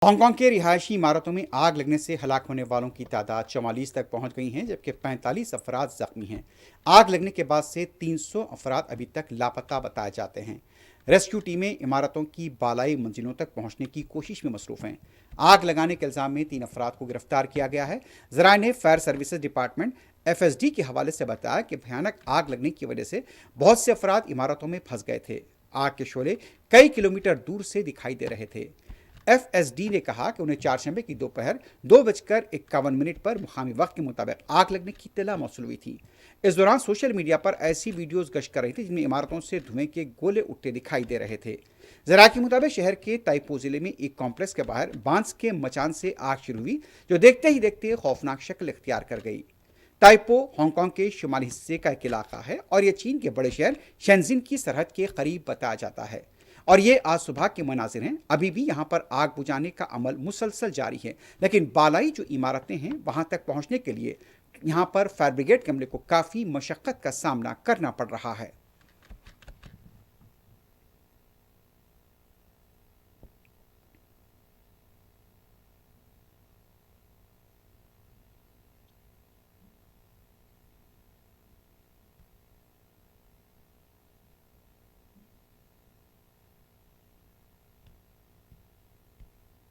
Hong Kong के रिहायशी इमारतों में आग लगने से हलाक होने वालों की तादाद 44 तक पहुंच गई है, जबकि 45 अफराद जख्मी हैं। आग लगने के बाद से 300 अफराद अभी तक लापता बताए जाते हैं। रेस्क्यू टीमें इमारतों की बालाई मंजिलों तक पहुंचने की कोशिश में मसरूफ हैं। आग लगाने के इल्जाम में 3 अफराद को गिरफ्तार किया गया है। जराये ने फायर सर्विसेज डिपार्टमेंट FSD के हवाले से बताया कि भयानक आग लगने की वजह से बहुत से अफराद इमारतों में फंस गए थे। आग के शोले कई किलोमीटर दूर से दिखाई दे रहे थे। FSD ने कहा कि उन्हें चारशंबे की दोपहर 2:51 पर मुकामी वक्त के मुताबिक आग लगने की इत्तला मौसूल हुई थी। इस दौरान सोशल मीडिया पर ऐसी वीडियोस गश्त कर रही थी जिनमें इमारतों से धुएं के गोले उठते दिखाई दे रहे थे। जरा के मुताबिक शहर के ताइपो जिले में एक कॉम्प्लेक्स के बाहर बांस के मचान से आग शुरू हुई, जो देखते ही देखते खौफनाक शक्ल इख्तियार कर गई। ताइपो हांगकांग के शुमाली हिस्से का एक इलाका है और यह चीन के बड़े शहर शेंजिन की सरहद के करीब बताया जाता है। और ये आज सुबह के मनाजिर हैं। अभी भी यहाँ पर आग बुझाने का अमल मुसलसल जारी है, लेकिन बालाई जो इमारतें हैं वहाँ तक पहुँचने के लिए यहाँ पर फायर ब्रिगेड के अमले को काफ़ी मशक्क़त का सामना करना पड़ रहा है।